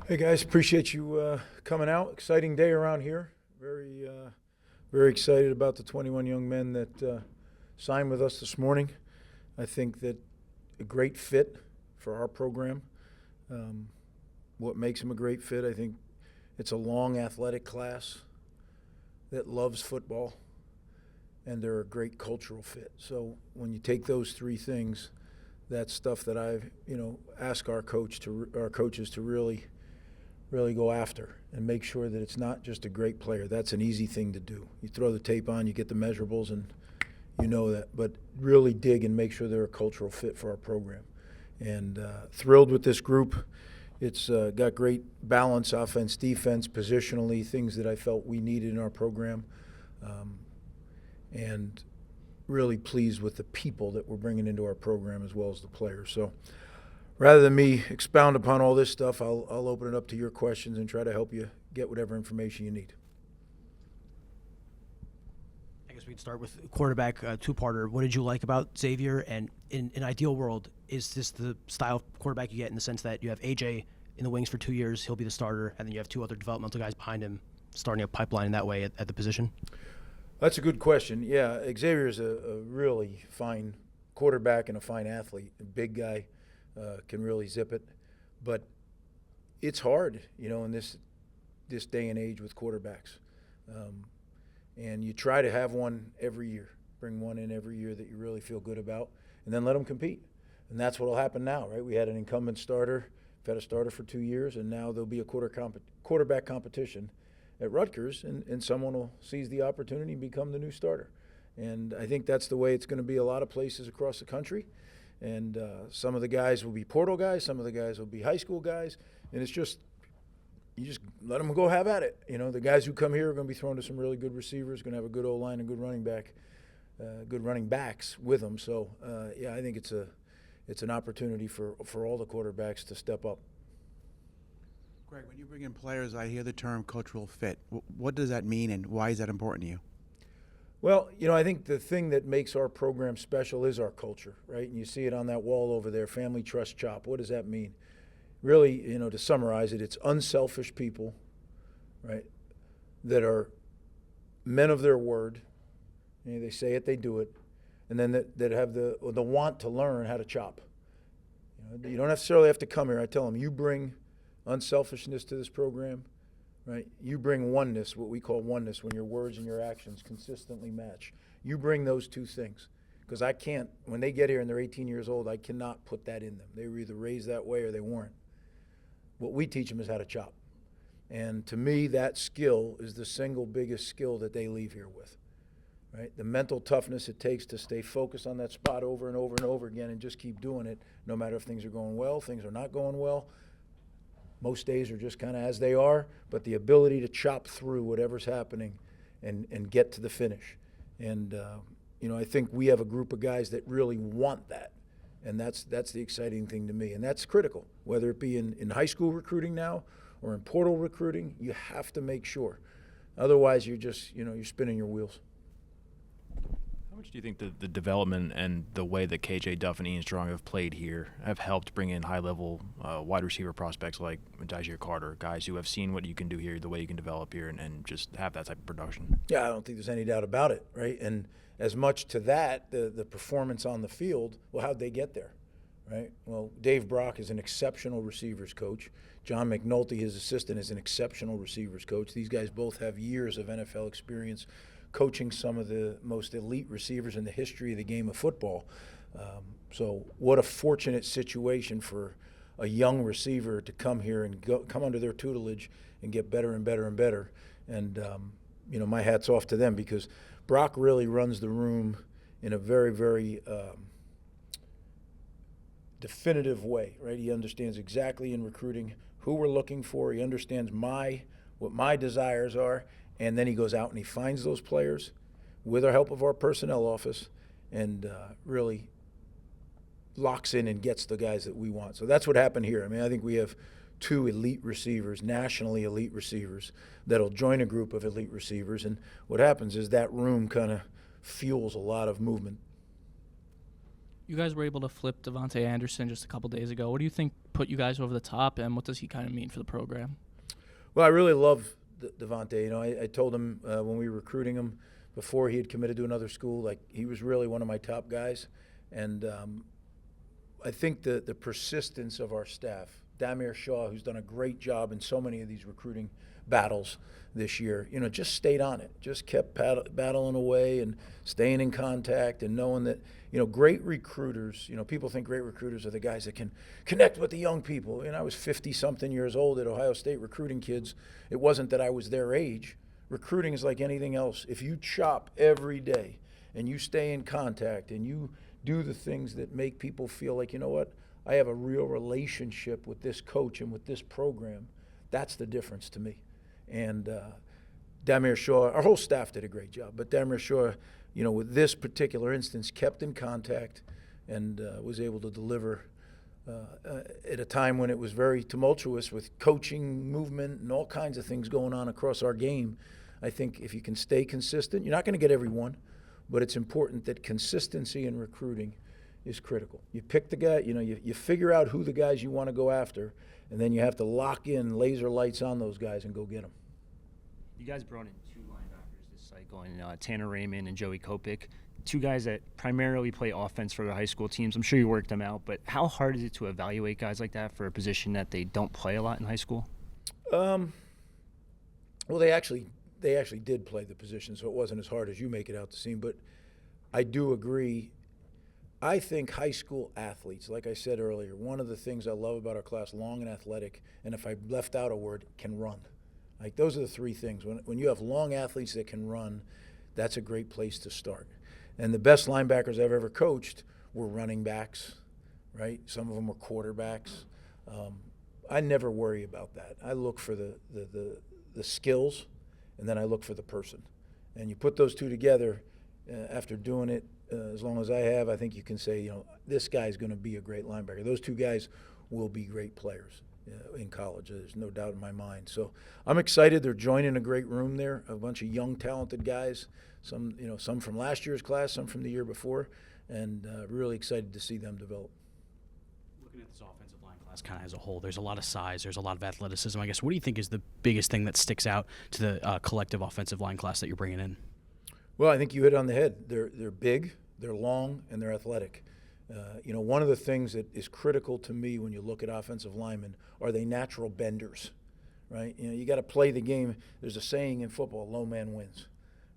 Hey guys, appreciate you coming out. Exciting day around here. Very excited about the 21 young men that signed with us this morning. I think that a great fit for our program. What makes them a great fit, I think it's a long athletic class that loves football, and they're a great cultural fit. So when you take those three things, that's stuff that I've ask our coaches to really go after and make sure that it's not just a great player. That's an easy thing to do. You throw the tape on, you get the measurables, and you know that. But really dig and make sure they're a cultural fit for our program. And thrilled with this group. It's got great balance, offense, defense, positionally, things that I felt we needed in our program. And really pleased with the people that we're bringing into our program as well as the players. So rather than me expound upon all this stuff, I'll open it up to your questions and try to help you get whatever information you need. I guess we can start with quarterback, two-parter. What did you like about Xavier? And in an ideal world, is this the style of quarterback you get in the sense that you have AJ in the wings for 2 years, he'll be the starter, and then you have two other developmental guys behind him starting a pipeline in that way at the position? That's a good question. Yeah, Xavier is a really fine quarterback and a fine athlete. A big guy, can really zip it. But it's hard, in this day and age with quarterbacks. And you try to have one every year, bring one in every year that you really feel good about, and then let them compete. And that's what will happen now, right? We had an incumbent starter, we've had a starter for 2 years, and now there'll be a quarterback competition at Rutgers, and someone will seize the opportunity and become the new starter. And I think that's the way it's going to be a lot of places across the country. And some of the guys will be portal guys, some of the guys will be high school guys, and it's just you just let them go have at it. The guys who come here are going to be thrown to some really good receivers, going to have a good O-line and good running backs with them. So yeah, I think it's an opportunity for all the quarterbacks to step up. Greg, when you bring in players, I hear the term cultural fit. What does that mean, and why is that important to you? Well, I think the thing that makes our program special is our culture, right? And you see it on that wall over there, family, trust, chop. What does that mean? Really, to summarize it, it's unselfish people, right, that are men of their word. They say it, they do it. And then that have the want to learn how to chop. You don't necessarily have to come here. I tell them, you bring unselfishness to this program, right? You bring oneness, what we call oneness, when your words and your actions consistently match. You bring those two things, because I can't, when they get here and they're 18 years old, I cannot put that in them. They were either raised that way or they weren't. What we teach them is how to chop. And to me, that skill is the single biggest skill that they leave here with, right? The mental toughness it takes to stay focused on that spot over and over and over again and just keep doing it, no matter if things are going well, things are not going well. Most days are just kind of as they are, but the ability to chop through whatever's happening and get to the finish. And, I think we have a group of guys that really want that. And that's the exciting thing to me. And that's critical, whether it be in high school recruiting now or in portal recruiting. You have to make sure. Otherwise, you're just, you're spinning your wheels. How much do you think the development and the way that KJ Duff and Ian Strong have played here have helped bring in high-level wide receiver prospects like Dajier Carter, guys who have seen what you can do here, the way you can develop here, and just have that type of production? Yeah, I don't think there's any doubt about it, right? And as much to that, the performance on the field, well, how'd they get there, right? Well, Dave Brock is an exceptional receivers coach. John McNulty, his assistant, is an exceptional receivers coach. These guys both have years of NFL experience coaching some of the most elite receivers in the history of the game of football. So what a fortunate situation for a young receiver to come here and come under their tutelage and get better and better and better. And, my hat's off to them, because Brock really runs the room in a very, very definitive way, right? He understands exactly in recruiting who we're looking for. He understands what my desires are. And then he goes out and he finds those players with the help of our personnel office and really locks in and gets the guys that we want. So that's what happened here. I mean, I think we have two elite receivers, nationally elite receivers, that'll join a group of elite receivers. And what happens is that room kind of fuels a lot of movement. You guys were able to flip Devontae Anderson just a couple days ago. What do you think put you guys over the top, and what does he kind of mean for the program? Well, I really love Devontae. You know, I told him when we were recruiting him before he had committed to another school, like he was really one of my top guys. And I think the persistence of our staff, Damir Shaw, who's done a great job in so many of these recruiting battles this year, you know, just stayed on it, just kept battling away and staying in contact and knowing that, you know, great recruiters, you know, people think great recruiters are the guys that can connect with the young people. And I was 50-something years old at Ohio State recruiting kids. It wasn't that I was their age. Recruiting is like anything else. If you chop every day and you stay in contact and you do the things that make people feel like, you know what, I have a real relationship with this coach and with this program, that's the difference to me. And Damir Shaw, our whole staff did a great job, but Damir Shaw, you know, with this particular instance, kept in contact and was able to deliver at a time when it was very tumultuous with coaching, movement, and all kinds of things going on across our game. I think if you can stay consistent, you're not going to get everyone, but it's important that consistency in recruiting is critical. You pick the guy, you know, you figure out who the guys you want to go after, and then you have to lock in laser lights on those guys and go get them. You guys brought in 2 linebackers this cycle, and Tanner Raymond and Joey Kopic, 2 guys that primarily play offense for their high school teams. I'm sure you worked them out, but how hard is it to evaluate guys like that for a position that they don't play a lot in high school? Well, they actually did play the position, so it wasn't as hard as you make it out to seem. But I do agree. I think high school athletes, like I said earlier, one of the things I love about our class, long and athletic, and if I left out a word, can run. Like those are the 3 things. When you have long athletes that can run, that's a great place to start. And the best linebackers I've ever coached were running backs, right? Some of them were quarterbacks. I never worry about that. I look for the skills, and then I look for the person. And you put those 2 together after doing it as long as I have, I think you can say, you know, this guy's going to be a great linebacker. Those 2 guys will be great players in college. There's no doubt in my mind. So I'm excited. They're joining a great room there, a bunch of young, talented guys. Some, you know, some from last year's class, some from the year before, and really excited to see them develop. Looking at this offensive line class kind of as a whole, there's a lot of size, there's a lot of athleticism. I guess, what do you think is the biggest thing that sticks out to the collective offensive line class that you're bringing in? Well, I think you hit it on the head. They're big, they're long, and they're athletic. You know, one of the things that is critical to me when you look at offensive linemen are they natural benders, right? You know, you got to play the game. There's a saying in football, low man wins,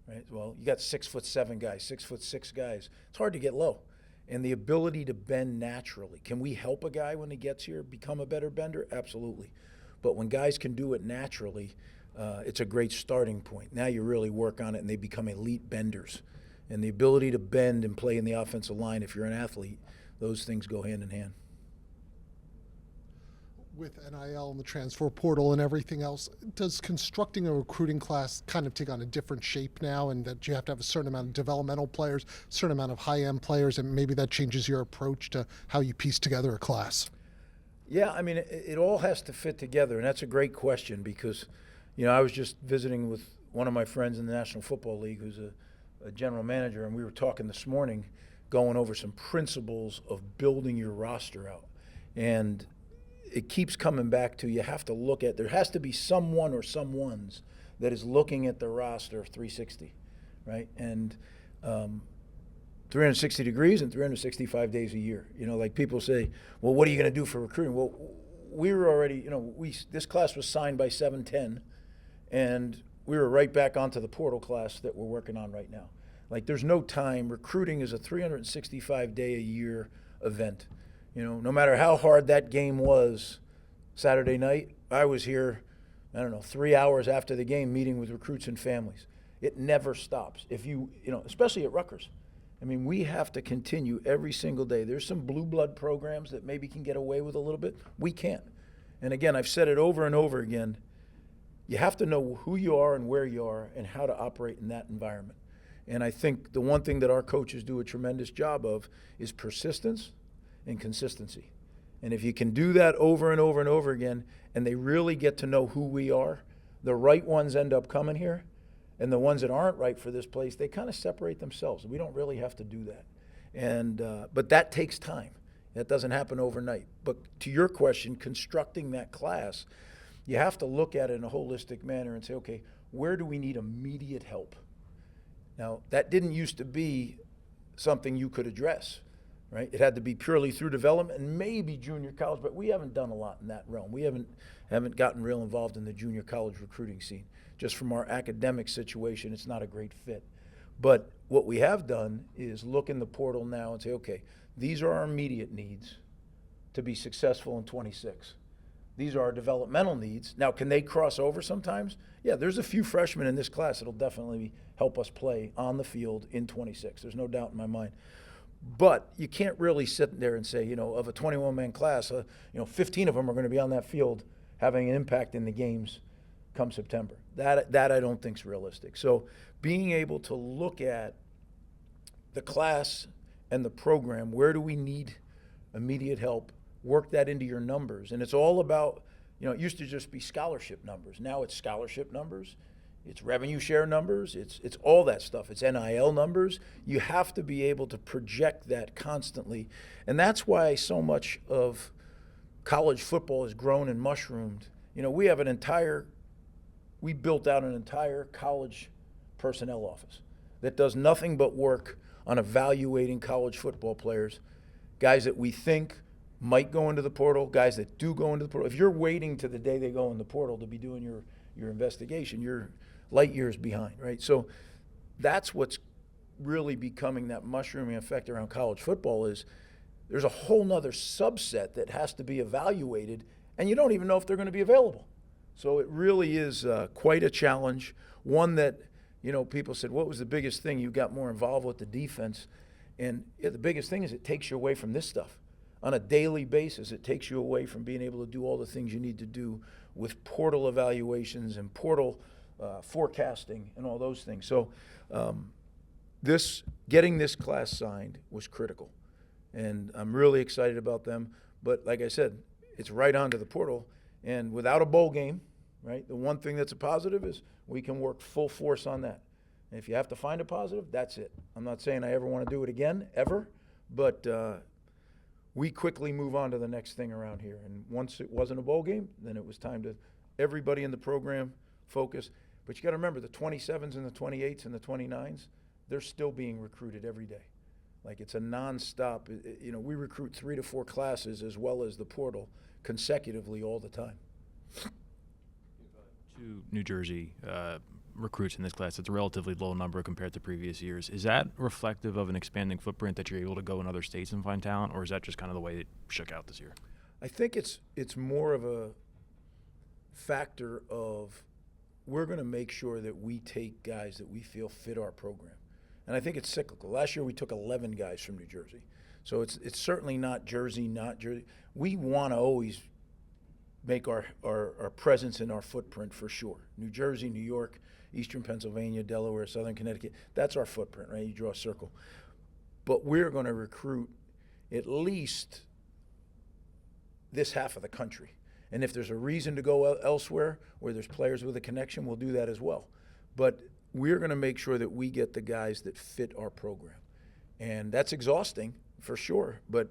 right? Well, you got 6'7" guys, 6'6" guys. It's hard to get low. And the ability to bend naturally. Can we help a guy when he gets here become a better bender? Absolutely. But when guys can do it naturally, it's a great starting point. Now you really work on it, and they become elite benders. And the ability to bend and play in the offensive line, if you're an athlete, those things go hand in hand. With NIL and the transfer portal and everything else, does constructing a recruiting class kind of take on a different shape now, and that you have to have a certain amount of developmental players, a certain amount of high-end players, and maybe that changes your approach to how you piece together a class? Yeah, I mean, it all has to fit together, and that's a great question because, you know, I was just visiting with one of my friends in the National Football League who's a general manager, and we were talking this morning going over some principles of building your roster out. And it keeps coming back to you have to look at, there has to be someone or someones that is looking at the roster 360, right? And 360 degrees and 365 days a year. You know, like people say, well, what are you going to do for recruiting? Well, we were already, you know, this class was signed by 7/10, and we were right back onto the portal class that we're working on right now. Like, there's no time. Recruiting is a 365-day-a-year event. You know, no matter how hard that game was Saturday night, I was here, 3 hours after the game meeting with recruits and families. It never stops. If you know, especially at Rutgers. I mean, we have to continue every single day. There's some blue blood programs that maybe can get away with a little bit. We can't. And again, I've said it over and over again. You have to know who you are and where you are and how to operate in that environment. And I think the one thing that our coaches do a tremendous job of is persistence and consistency. And if you can do that over and over and over again, and they really get to know who we are, the right ones end up coming here, and the ones that aren't right for this place, they kind of separate themselves. We don't really have to do that. And but that takes time. That doesn't happen overnight. But to your question, constructing that class, you have to look at it in a holistic manner and say, okay, where do we need immediate help? Now, that didn't used to be something you could address, right? It had to be purely through development and maybe junior college, but we haven't done a lot in that realm. We haven't gotten real involved in the junior college recruiting scene. Just from our academic situation, it's not a great fit. But what we have done is look in the portal now and say, okay, these are our immediate needs to be successful in 26. These are our developmental needs. Now, can they cross over sometimes? Yeah, there's a few freshmen in this class that'll definitely help us play on the field in 26. There's no doubt in my mind. But you can't really sit there and say, of a 21-man class, 15 of them are going to be on that field having an impact in the games come September. That I don't think is realistic. So being able to look at the class and the program, where do we need immediate help, work that into your numbers. And it's all about, it used to just be scholarship numbers. Now it's scholarship numbers, it's revenue share numbers, it's all that stuff. It's NIL numbers. You have to be able to project that constantly. And that's why so much of college football has grown and mushroomed. We built out an entire college personnel office that does nothing but work on evaluating college football players, guys that we think might go into the portal, guys that do go into the portal. If you're waiting to the day they go in the portal to be doing your investigation, you're light years behind, right? So that's what's really becoming that mushrooming effect around college football is there's a whole nother subset that has to be evaluated, and you don't even know if they're going to be available. So it really is quite a challenge, one that, people said, what was the biggest thing? You got more involved with the defense. And the biggest thing is it takes you away from this stuff. On a daily basis, it takes you away from being able to do all the things you need to do with portal evaluations and portal forecasting and all those things. So getting this class signed was critical. And I'm really excited about them. But like I said, it's right onto the portal. And without a bowl game, right, the one thing that's a positive is we can work full force on that. And if you have to find a positive, that's it. I'm not saying I ever want to do it again, ever, but we quickly move on to the next thing around here. And once it wasn't a bowl game, then it was time to everybody in the program focus. But you got to remember the 27s and the 28s and the 29s, they're still being recruited every day. Like it's a nonstop. We recruit 3 to 4 classes as well as the portal consecutively all the time. 2 New Jersey recruits in this class. It's a relatively low number compared to previous years. Is that reflective of an expanding footprint that you're able to go in other states and find talent, or is that just kind of the way it shook out this year? I think it's more of a factor of we're going to make sure that we take guys that we feel fit our program. And I think it's cyclical. Last year we took 11 guys from New Jersey. So it's certainly not Jersey. We want to always make our presence in our footprint for sure. New Jersey, New York, Eastern Pennsylvania, Delaware, Southern Connecticut, that's our footprint, right? You draw a circle. But we're going to recruit at least this half of the country. And if there's a reason to go elsewhere where there's players with a connection, we'll do that as well. But we're going to make sure that we get the guys that fit our program. And that's exhausting for sure. But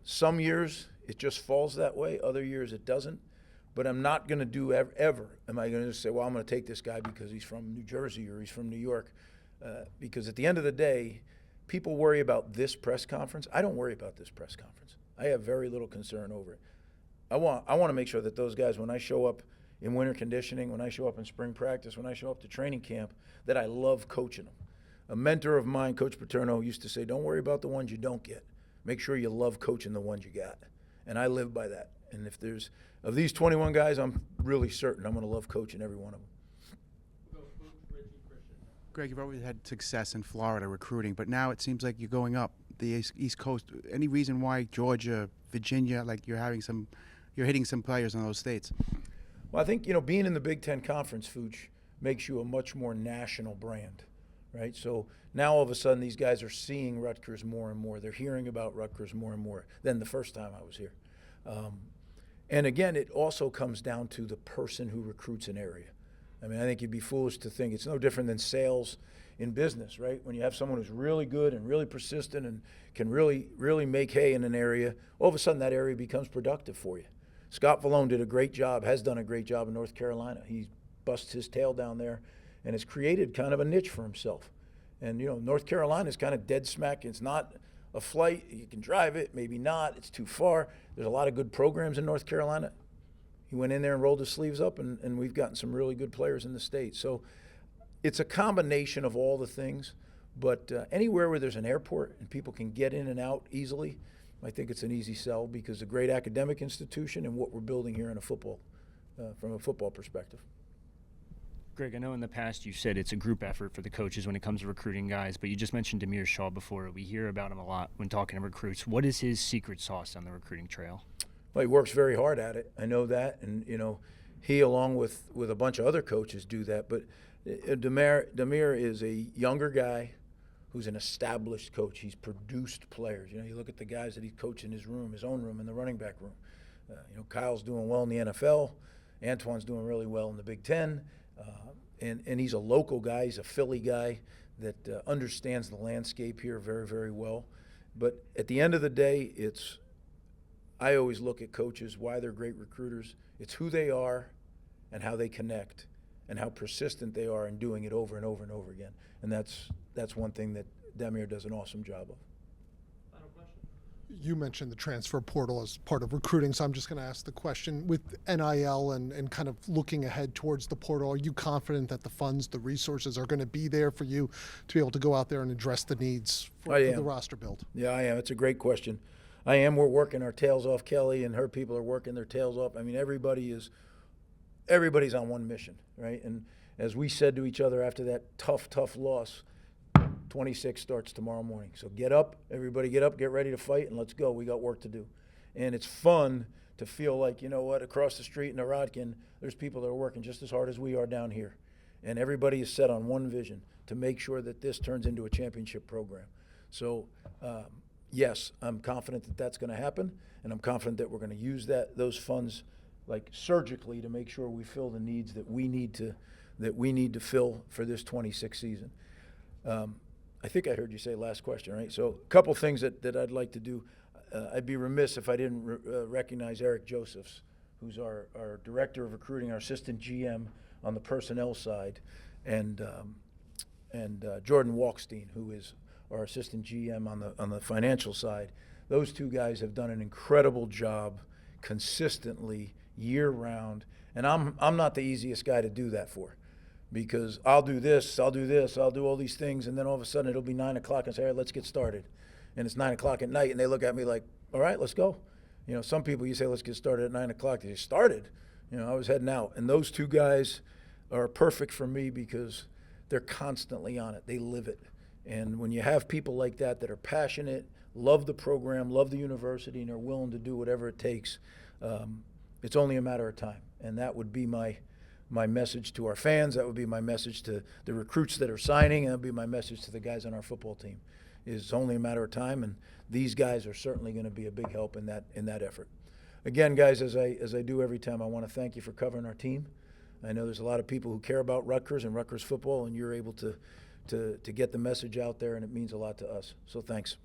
some years it just falls that way. Other years it doesn't. But I'm not going to do ever. Am I going to just say, well, I'm going to take this guy because he's from New Jersey or he's from New York? Because at the end of the day, people worry about this press conference. I don't worry about this press conference. I have very little concern over it. I want to make sure that those guys, when I show up in winter conditioning, when I show up in spring practice, when I show up to training camp, that I love coaching them. A mentor of mine, Coach Paterno, used to say, don't worry about the ones you don't get. Make sure you love coaching the ones you got. And I live by that. And if there's, of these 21 guys, I'm really certain I'm going to love coaching every one of them. Greg, you've always had success in Florida recruiting, but now it seems like you're going up the East Coast. Any reason why Georgia, Virginia, like you're hitting some players in those states? Well, I think, being in the Big Ten Conference, Fooch, makes you a much more national brand, right? So now all of a sudden these guys are seeing Rutgers more and more. They're hearing about Rutgers more and more than the first time I was here. And again, it also comes down to the person who recruits an area. I mean, I think you'd be foolish to think it's no different than sales in business, right? When you have someone who's really good and really persistent and can really, really make hay in an area, all of a sudden that area becomes productive for you. Scott Vallone did a great job, has done a great job in North Carolina. He busts his tail down there and has created kind of a niche for himself. And, you know, North Carolina is kind of dead smack. It's not a flight. You can drive it, maybe not. It's too far. There's a lot of good programs in North Carolina. He went in there and rolled his sleeves up, and we've gotten some really good players in the state. So it's a combination of all the things. But anywhere where there's an airport and people can get in and out easily, I think it's an easy sell because a great academic institution and what we're building here in a football, from a football perspective. Greg, I know in the past you said it's a group effort for the coaches when it comes to recruiting guys, but you just mentioned Demir Shaw before. We hear about him a lot when talking to recruits. What is his secret sauce on the recruiting trail? Well, he works very hard at it. I know that, and you know, he along with a bunch of other coaches do that. But Demir is a younger guy who's an established coach. He's produced players. You know, you look at the guys that he's coached in his room, his own room, in the running back room. You know, Kyle's doing well in the NFL. Antoine's doing really well in the Big Ten. And he's a local guy. He's a Philly guy that understands the landscape here very, very well. But at the end of the day, I always look at coaches, why they're great recruiters. It's who they are and how they connect and how persistent they are in doing it over and over and over again. And that's one thing that Demir does an awesome job of. You mentioned the transfer portal as part of recruiting, so I'm just going to ask the question. With NIL and kind of looking ahead towards the portal, are you confident that the funds, the resources are going to be there for you to be able to go out there and address the needs for the roster build? Yeah, I am. It's a great question. I am. We're working our tails off. Kelly and her people are working their tails off. I mean, everybody's on one mission, right? And as we said to each other after that tough loss, 26 starts tomorrow morning. So get up, everybody get up, get ready to fight, and let's go. We got work to do. And it's fun to feel like, you know what, across the street in Rodkin, there's people that are working just as hard as we are down here. And everybody is set on one vision to make sure that this turns into a championship program. So, yes, I'm confident that that's going to happen, and I'm confident that we're going to use those funds like surgically to make sure we fill the needs that we need to fill for this 26 season. I think I heard you say last question, right? So a couple things that I'd like to do. I'd be remiss if I didn't recognize Eric Josephs, who's our director of recruiting, our assistant GM on the personnel side, and Jordan Walkstein, who is our assistant GM on the financial side. Those two guys have done an incredible job consistently year-round, and I'm not the easiest guy to do that for. Because I'll do this, I'll do all these things, and then all of a sudden it'll be 9 o'clock and say, all right, let's get started. And it's 9 o'clock at night, and they look at me like, all right, let's go. You know, some people, you say, let's get started at 9 o'clock. They started. You know, I was heading out. And those two guys are perfect for me because they're constantly on it. They live it. And when you have people like that that are passionate, love the program, love the university, and are willing to do whatever it takes, it's only a matter of time. And that would be my message to our fans. That would be my message to the recruits that are signing. And that would be my message to the guys on our football team. It's only a matter of time, and these guys are certainly going to be a big help in that effort. Again, guys, as I do every time, I want to thank you for covering our team. I know there's a lot of people who care about Rutgers and Rutgers football, and you're able to get the message out there, and it means a lot to us. So thanks.